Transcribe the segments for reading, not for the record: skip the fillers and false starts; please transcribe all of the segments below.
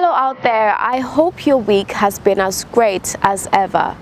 Hello out there, I hope your week has been as great as ever.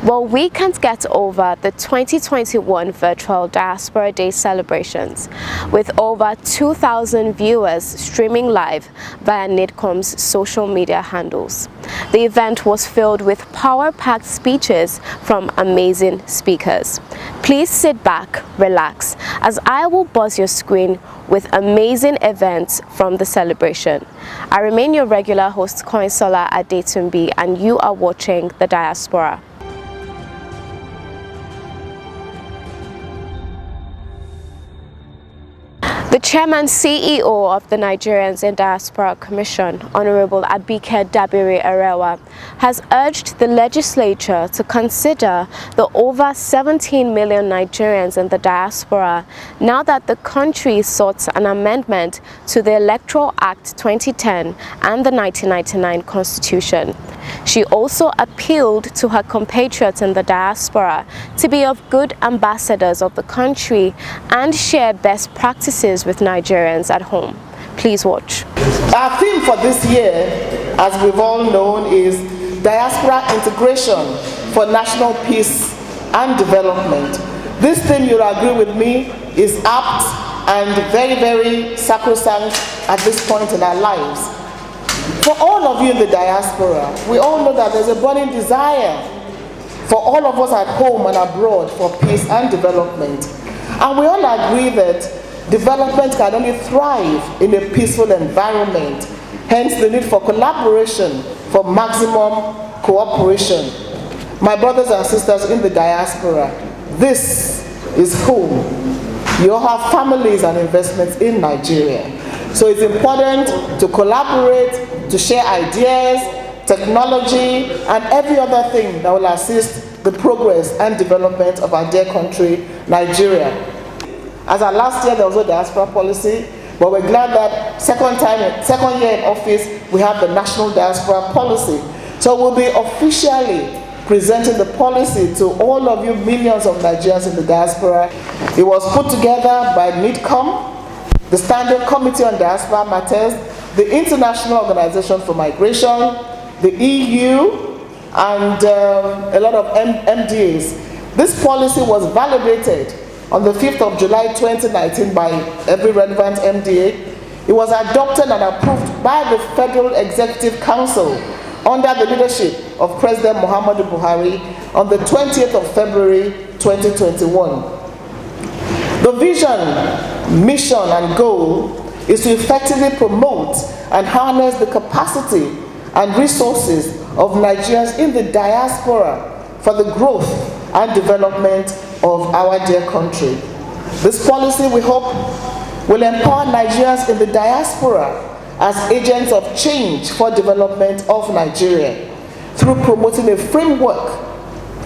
Well, we can't get over the 2021 virtual Diaspora Day celebrations with over 2,000 viewers streaming live via NIDCOM's social media handles. The event was filled with power-packed speeches from amazing speakers. Please sit back, relax, as I will buzz your screen with amazing events from the celebration. I remain your regular host, Koinsola Adetumbi, and you are watching The Diaspora. The Chairman CEO of the Nigerians in Diaspora Commission, Honorable Abike Dabiri Arewa, has urged the legislature to consider the over 17 million Nigerians in the diaspora now that the country sought an amendment to the Electoral Act 2010 and the 1999 Constitution. She also appealed to her compatriots in the diaspora to be of good ambassadors of the country and share best practices with Nigerians at home. Please watch. Our theme for this year, as we've all known, is Diaspora Integration for National Peace and Development. This theme, you'll agree with me, is apt and very, very sacrosanct at this point in our lives. For all of you in the diaspora, we all know that there's a burning desire for all of us at home and abroad for peace and development. And we all agree that development can only thrive in a peaceful environment, hence the need for collaboration, for maximum cooperation. My brothers and sisters in the diaspora, this is home. You all have families and investments in Nigeria. So it's important to collaborate, to share ideas, technology, and every other thing that will assist the progress and development of our dear country, Nigeria. As our last year, there was a diaspora policy, but we're glad that second year in office, we have the National Diaspora Policy. So we'll be officially presenting the policy to all of you millions of Nigerians in the diaspora. It was put together by NIDCOM, the Standing Committee on Diaspora Matters, the International Organization for Migration, the EU, and a lot of MDAs. This policy was validated on the 5th of July 2019 by every relevant MDA. It was adopted and approved by the Federal Executive Council under the leadership of President Muhammadu Buhari on the 20th of February 2021. The vision, mission, and goal is to effectively promote and harness the capacity and resources of Nigerians in the diaspora for the growth and development of our dear country. This policy, we hope, will empower Nigerians in the diaspora as agents of change for development of Nigeria through promoting a framework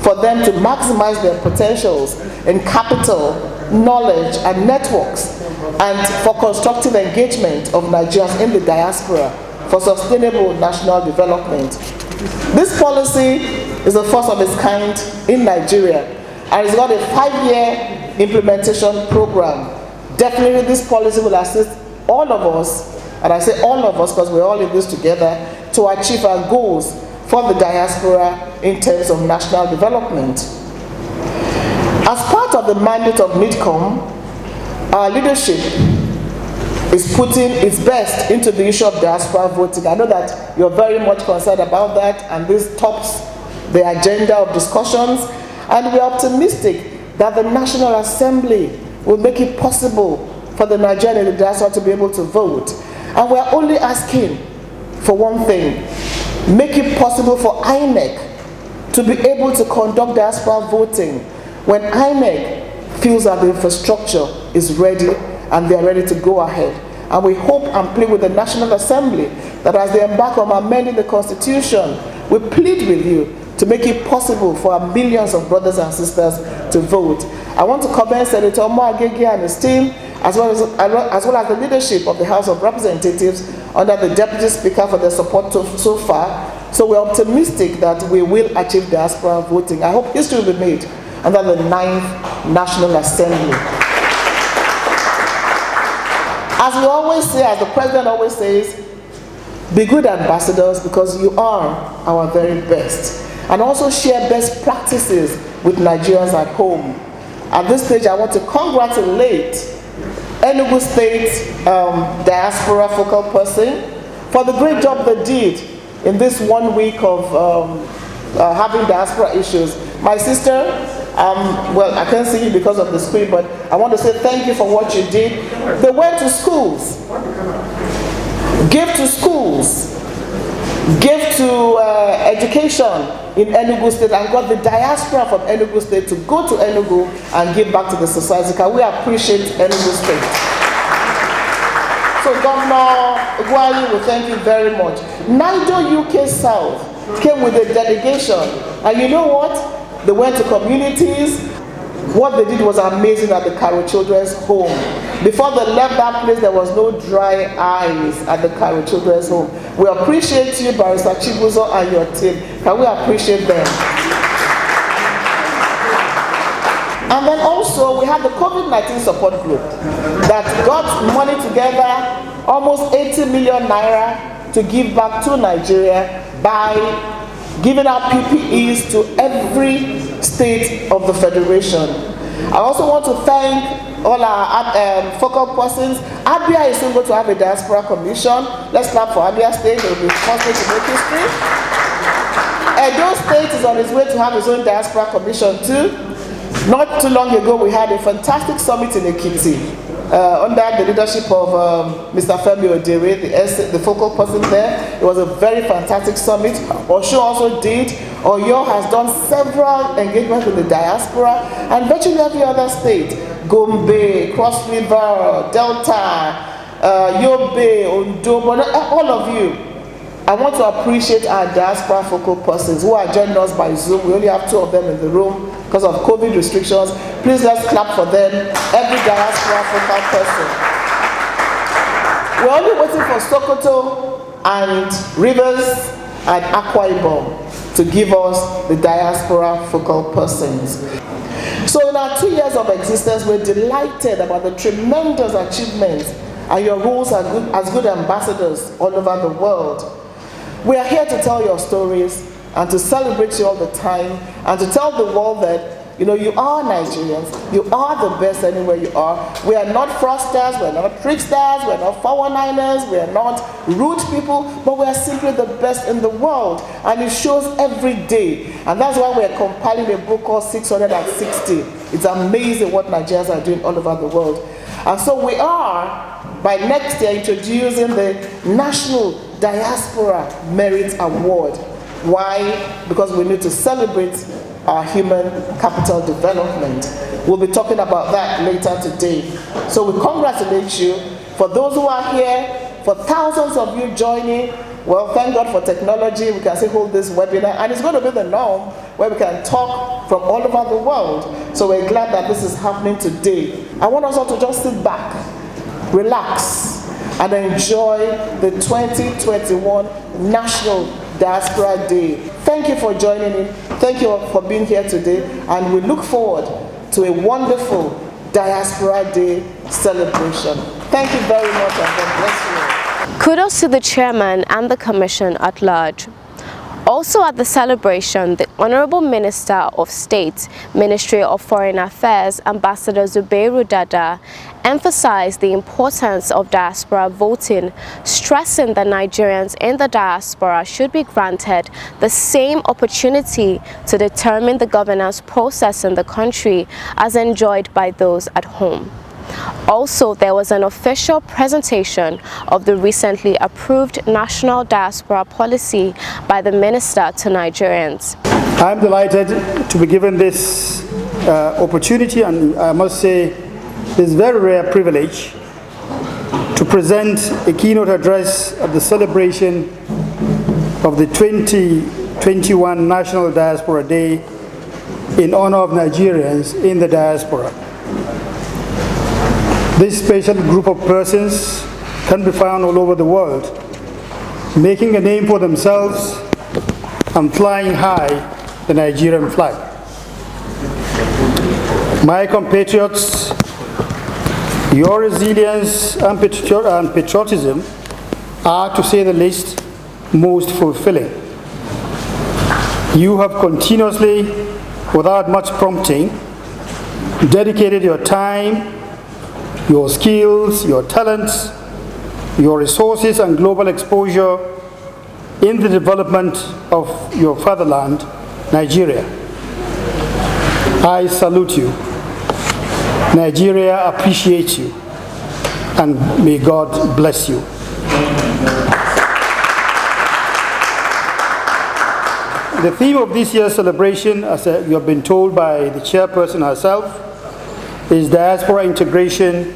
for them to maximize their potentials in capital, knowledge, and networks, and for constructive engagement of Nigerians in the diaspora for sustainable national development. This policy is the first of its kind in Nigeria, and it's got a 5-year implementation program. Definitely this policy will assist all of us, and I say all of us because we're all in this together, to achieve our goals for the diaspora in terms of national development. As part of the mandate of NIDCOM, our leadership is putting its best into the issue of diaspora voting. I know that you're very much concerned about that, and this tops the agenda of discussions, and we're optimistic that the National Assembly will make it possible for the Nigerian in the diaspora to be able to vote. And we're only asking for one thing: make it possible for INEC to be able to conduct diaspora voting when INEC feels that the infrastructure is ready and they're ready to go ahead. And we hope and plead with the National Assembly that as they embark on amending the Constitution, we plead with you to make it possible for our millions of brothers and sisters to vote. I want to commend Senator Omo Agege and his team, as well as the leadership of the House of Representatives under the Deputy Speaker for their support so far. So we're optimistic that we will achieve diaspora voting. I hope history will be made under the 9th National Assembly. As we always say, as the President always says, Be good ambassadors because you are our very best. And also share best practices with Nigerians at home. At this stage, I want to congratulate Enugu State Diaspora Focal Person for the great job they did in this 1 week of having diaspora issues. My sister, well, I can't see you because of the screen, but I want to say thank you for what you did. They went to schools, gave to schools, gave to education in Enugu State, and got the diaspora from Enugu State to go to Enugu and give back to the society. Can we appreciate Enugu State? So Governor Ogwali, we thank you very much. NIDO UK South came with a delegation, and you know what? They went to communities. What they did was amazing at the Caro Children's Home. Before they left that place, there was no dry eyes at the Caro Children's Home. We appreciate you, Barrister Chibuzo, and your team. Can we appreciate them? And then also, we had the COVID-19 support group that got money together, almost 80 million naira, to give back to Nigeria by giving out PPEs to every state of the Federation. I also want to thank all our focal persons. Abia is still going to have a diaspora commission. Let's clap for Abia State. They will be first to make history. Edo State is on its way to have its own diaspora commission too. Not too long ago, we had a fantastic summit in Ekiti under the leadership of Mr. Femi Odere, the focal person there. It was a very fantastic summit. Osho also did. Oyo has done several engagements with the diaspora, and virtually every other state, Gombe, Cross River, Delta, Yobe, Ondo, all of you. I want to appreciate our diaspora focal persons who are joining us by Zoom. We only have 2 of them in the room because of COVID restrictions. Please let's clap for them, every diaspora focal person. We're only waiting for Sokoto and Rivers and Akwa Ibom to give us the diaspora focal persons. So in our 2 years of existence, we're delighted about the tremendous achievements and your roles as good ambassadors all over the world. We are here to tell your stories and to celebrate you all the time and to tell the world that, you know, you are Nigerians, you are the best anywhere you are. We are not fraudsters, we're not tricksters, we're not 419ers, we are not rude people, but we are simply the best in the world. And it shows every day. And that's why we're compiling a book called 660. It's amazing what Nigerians are doing all over the world. And so we are, by next year, introducing the National Diaspora Merit Award. Why? Because we need to celebrate our human capital development. We'll be talking about that later today. So we congratulate you. For those who are here, for thousands of you joining, well, thank God for technology. We can still hold this webinar, and it's going to be the norm where we can talk from all over the world. So we're glad that this is happening today. I want us all to just sit back, relax, and enjoy the 2021 National Diaspora Day. Thank you for joining in. Thank you for being here today. And we look forward to a wonderful Diaspora Day celebration. Thank you very much, and God bless you. Kudos to the chairman and the commission at large. Also at the celebration, the Honorable Minister of State, Ministry of Foreign Affairs, Ambassador Zubairu Dada, emphasized the importance of diaspora voting, stressing that Nigerians in the diaspora should be granted the same opportunity to determine the governance process in the country as enjoyed by those at home. Also, there was an official presentation of the recently approved National Diaspora Policy by the Minister to Nigerians. I'm delighted to be given this opportunity, and I must say this very rare privilege to present a keynote address at the celebration of the 2021 National Diaspora Day in honor of Nigerians in the diaspora. This special group of persons can be found all over the world, making a name for themselves and flying high the Nigerian flag. My compatriots, your resilience and patriotism are, to say the least, most fulfilling. You have continuously, without much prompting, dedicated your time, your skills, your talents, your resources and global exposure in the development of your fatherland, Nigeria. I salute you. Nigeria appreciates you, and may God bless you. The theme of this year's celebration, as you have been told by the chairperson herself, is Diaspora Integration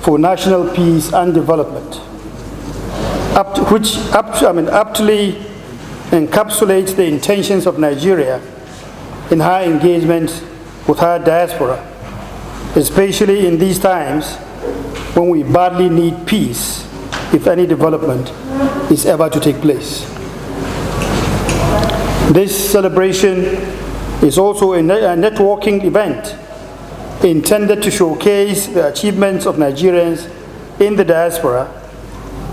for National Peace and Development, which aptly encapsulates the intentions of Nigeria in her engagement with her diaspora, especially in these times when we badly need peace if any development is ever to take place. This celebration is also a networking event intended to showcase the achievements of Nigerians in the diaspora,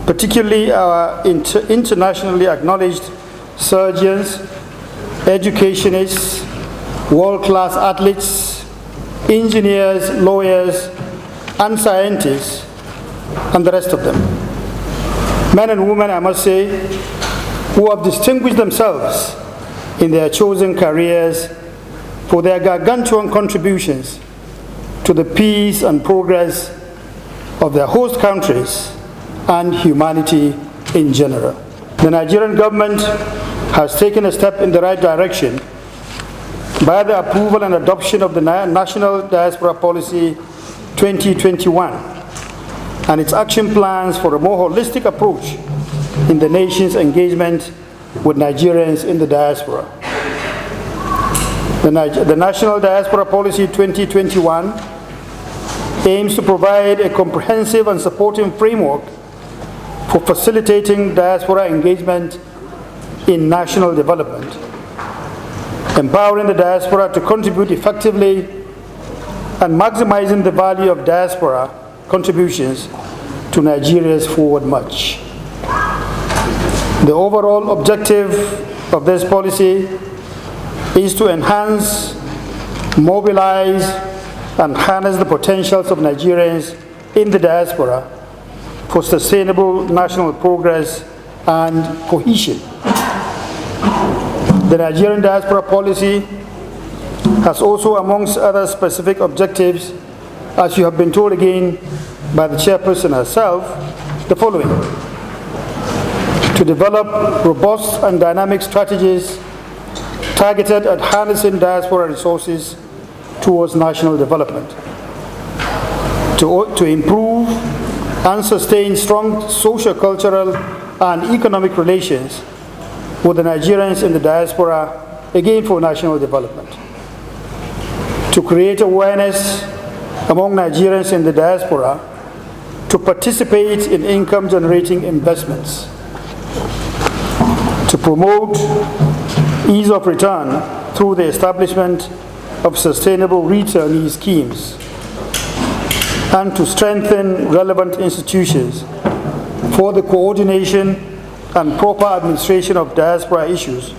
particularly our internationally acknowledged surgeons, educationists, world-class athletes, engineers, lawyers, and scientists, and the rest of them. Men and women, I must say, who have distinguished themselves in their chosen careers for their gargantuan contributions to the peace and progress of their host countries and humanity in general. The Nigerian government has taken a step in the right direction by the approval and adoption of the National Diaspora Policy 2021 and its action plans for a more holistic approach in the nation's engagement with Nigerians in the diaspora. The National Diaspora Policy 2021 aims to provide a comprehensive and supporting framework for facilitating diaspora engagement in national development, empowering the diaspora to contribute effectively, and maximizing the value of diaspora contributions to Nigeria's forward march. The overall objective of this policy is to enhance, mobilize, and harness the potentials of Nigerians in the diaspora for sustainable national progress and cohesion. The Nigerian Diaspora Policy has also, amongst other specific objectives, as you have been told again by the chairperson herself, the following: to develop robust and dynamic strategies targeted at harnessing diaspora resources towards national development, to improve and sustain strong social, cultural, and economic relations with the Nigerians in the diaspora, again for national development, to create awareness among Nigerians in the diaspora to participate in income-generating investments, to promote ease of return through the establishment of sustainable returnee schemes, and to strengthen relevant institutions for the coordination and proper administration of diaspora issues,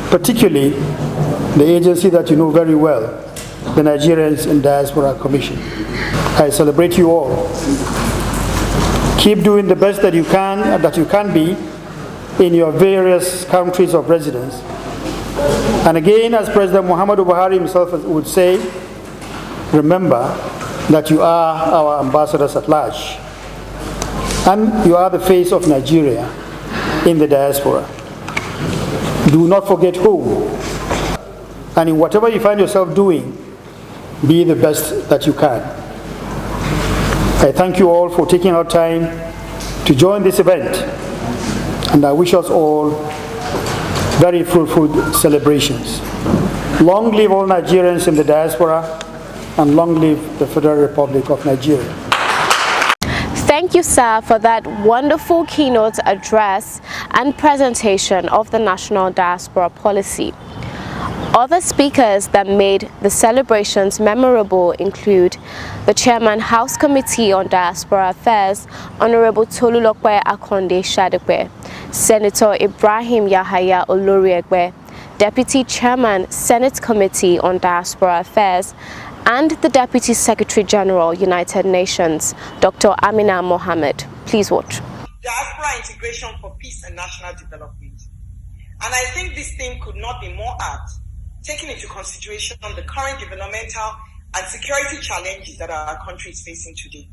particularly the agency that you know very well, the Nigerians in Diaspora Commission. I celebrate you all. Keep doing the best that you can be in your various countries of residence. And again, as President Muhammadu Buhari himself would say, remember that you are our ambassadors at large, and you are the face of Nigeria in the diaspora. Do not forget home, and in whatever you find yourself doing, be the best that you can. I thank you all for taking out time to join this event, and I wish us all very fruitful celebrations. Long live all Nigerians in the diaspora, and long live the Federal Republic of Nigeria. Thank you, sir, for that wonderful keynote address and presentation of the National Diaspora Policy. Other speakers that made the celebrations memorable include the Chairman, House Committee on Diaspora Affairs, Honorable Tolulokwe Akonde Shadikwe, Senator Ibrahim Yahaya Oloriegbe, Deputy Chairman, Senate Committee on Diaspora Affairs, and the Deputy Secretary General, United Nations, Dr. Amina Mohammed. Please watch. Diaspora integration for peace and national development. And I think this theme could not be more apt, taking into consideration the current developmental and security challenges that our country is facing today.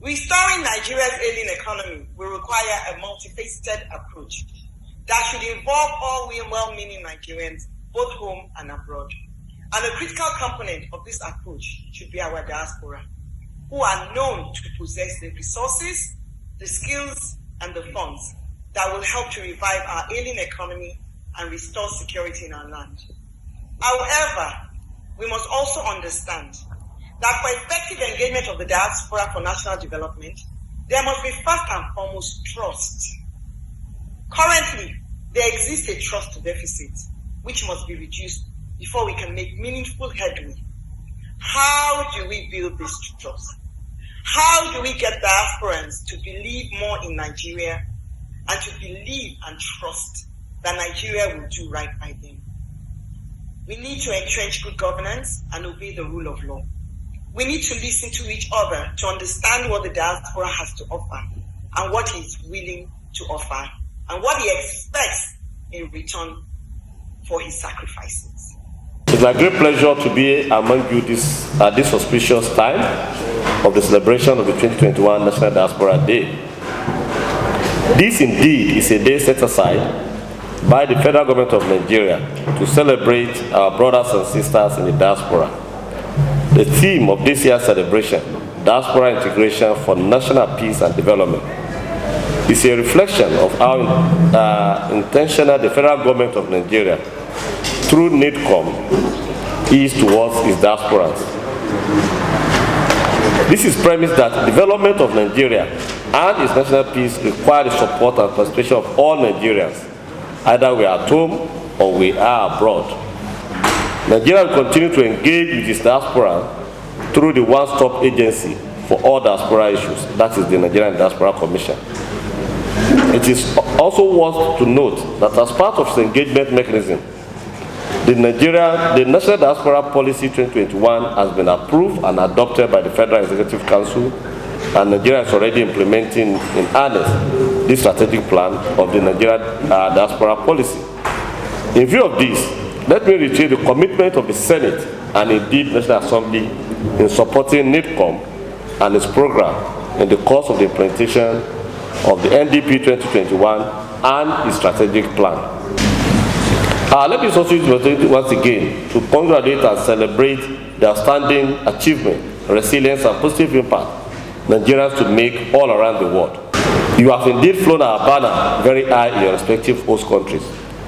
Restoring Nigeria's ailing economy will require a multifaceted approach that should involve all well-meaning Nigerians, both home and abroad. And a critical component of this approach should be our diaspora, who are known to possess the resources, the skills, and the funds that will help to revive our ailing economy and restore security in our land. However, we must also understand that for effective engagement of the diaspora for national development, there must be first and foremost trust. Currently, there exists a trust deficit, which must be reduced before we can make meaningful headway. How do we build this trust? How do we get diasporans to believe more in Nigeria and to believe and trust that Nigeria will do right by them? We need to entrench good governance and obey the rule of law. We need to listen to each other to understand what the diaspora has to offer and what he is willing to offer and what he expects in return for his sacrifices. It's a great pleasure to be among you at this auspicious time of the celebration of the 2021 National Diaspora Day. This indeed is a day set aside by the federal government of Nigeria to celebrate our brothers and sisters in the diaspora. The theme of this year's celebration, Diaspora Integration for National Peace and Development, is a reflection of how intentional the federal government of Nigeria, through NIDCOM, is towards its diasporans. This is premised that development of Nigeria and its national peace require the support and participation of all Nigerians, either we are at home or we are abroad. Nigeria will continue to engage with its diaspora through the one-stop agency for all diaspora issues, that is the Nigerian Diaspora Commission. It is also worth to note that as part of its engagement mechanism, the National Diaspora Policy 2021 has been approved and adopted by the Federal Executive Council, and Nigeria is already implementing in earnest this strategic plan of the Nigerian Diaspora Policy. In view of this, let me reiterate the commitment of the Senate and indeed National Assembly in supporting NIDCOM and its program in the course of the implementation of the NDP 2021 and its strategic plan. Let me also use the opportunity once again to congratulate and celebrate the outstanding achievement, resilience, and positive impact Nigerians to make all around the world. You have indeed flown our banner very high in your respective host countries.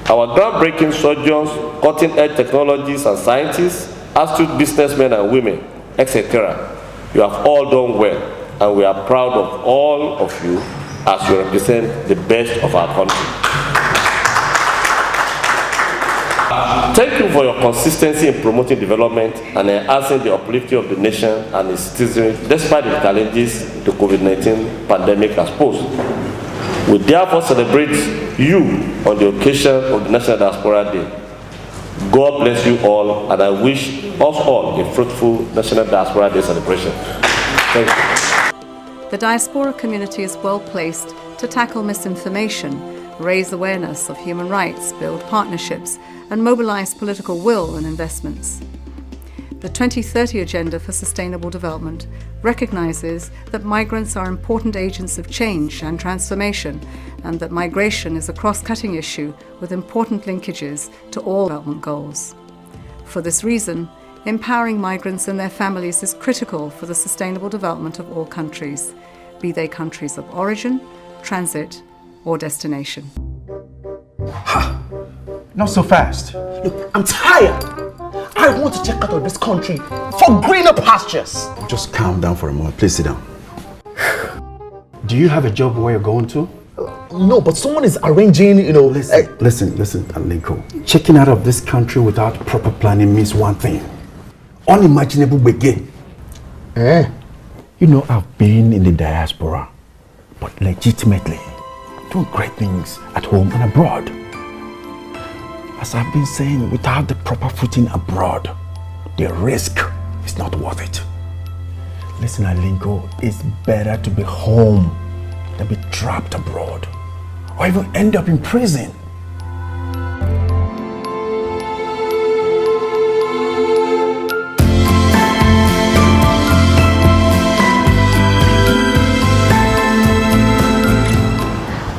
Our groundbreaking surgeons, cutting-edge technologies and scientists, astute businessmen and women, etc. You have all done well, and we are proud of all of you as you represent the best of our country. Thank you for your consistency in promoting development and enhancing the uplifting of the nation and its citizens despite the challenges the COVID-19 pandemic has posed. We therefore celebrate you on the occasion of the National Diaspora Day. God bless you all, and I wish us all a fruitful National Diaspora Day celebration. Thank you. The diaspora community is well placed to tackle misinformation, raise awareness of human rights, build partnerships, and mobilize political will and investments. The 2030 Agenda for Sustainable Development recognizes that migrants are important agents of change and transformation, and that migration is a cross-cutting issue with important linkages to all development goals. For this reason, empowering migrants and their families is critical for the sustainable development of all countries, be they countries of origin, transit, or destination. Ha! Not so fast. Look, I'm tired. I want to check out of this country for greener pastures. Just calm down for a moment. Please sit down. Do you have a job where you're going to? No, but someone is arranging, Listen, Aliko. Checking out of this country without proper planning means one thing. Unimaginable begin. I've been in the diaspora, but legitimately. doing great things at home and abroad. As I've been saying, without the proper footing abroad, the risk is not worth it. Listen, Alinko, it's better to be home than be trapped abroad, or even end up in prison.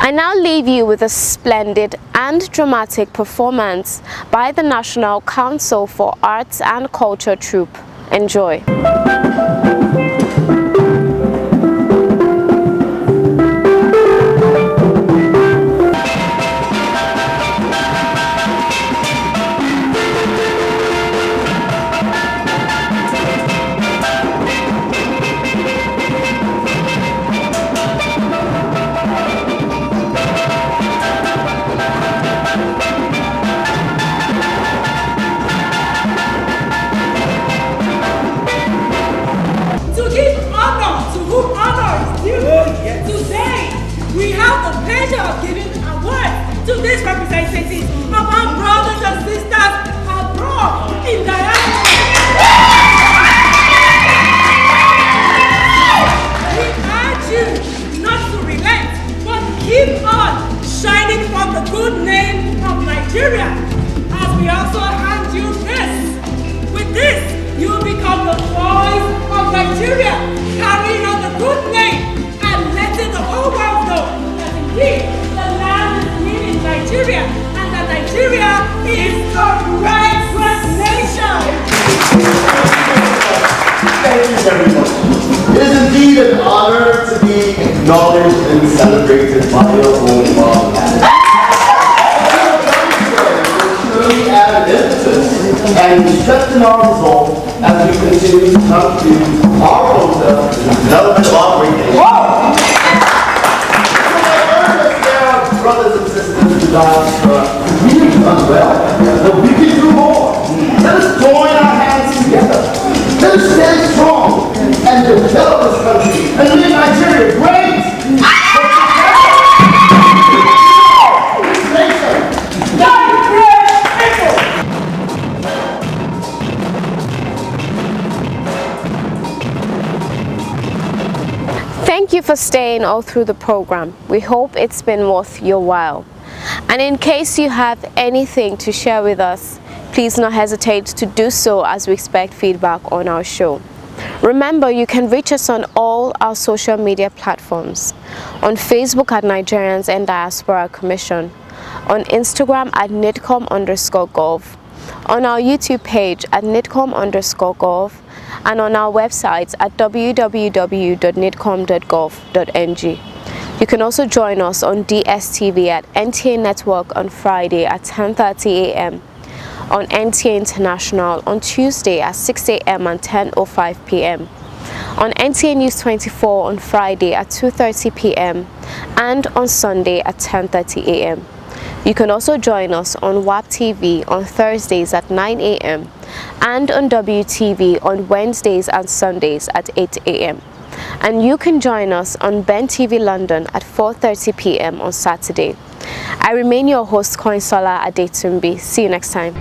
I now leave you with a splendid and dramatic performance by the National Council for Arts and Culture troupe. Enjoy. To these representatives of our brothers and sisters abroad in diaspora. We urge you not to relent, but keep on shining for the good name of Nigeria. As we also hand you this. With this, you will become the voice of Nigeria, carrying on the good name and letting the whole world know that indeed the land is Nigeria, and that Nigeria is the righteous nation. Thank you very much. It is indeed an honor to be acknowledged and celebrated by your own mom. Truly add impetus and strengthen our resolve as we continue to come to our hotel and the development of our great nation. Brothers and sisters in Diaspora, we've done well, but we can do more. Let us join our hands together. Let us stand strong and develop this country and make Nigeria great. Thank you for staying all through the program. We hope it's been worth your while. And in case you have anything to share with us, please don't hesitate to do so as we expect feedback on our show. Remember, you can reach us on all our social media platforms. On Facebook at Nigerians and Diaspora Commission, on Instagram at nidcom_gov, on our YouTube page at nidcom_gov, and on our website at www.nidcom.gov.ng. You can also join us on DSTV at NTA Network on Friday at 10:30 a.m., on NTA International on Tuesday at 6 a.m. and 10:05 p.m., on NTA News 24 on Friday at 2:30 p.m., and on Sunday at 10:30 a.m. You can also join us on WAP TV on Thursdays at 9 a.m. and on WTV on Wednesdays and Sundays at 8 a.m. And you can join us on Ben TV London at 4:30 p.m. on Saturday. I remain your host, Koinsola Adetumbi. See you next time.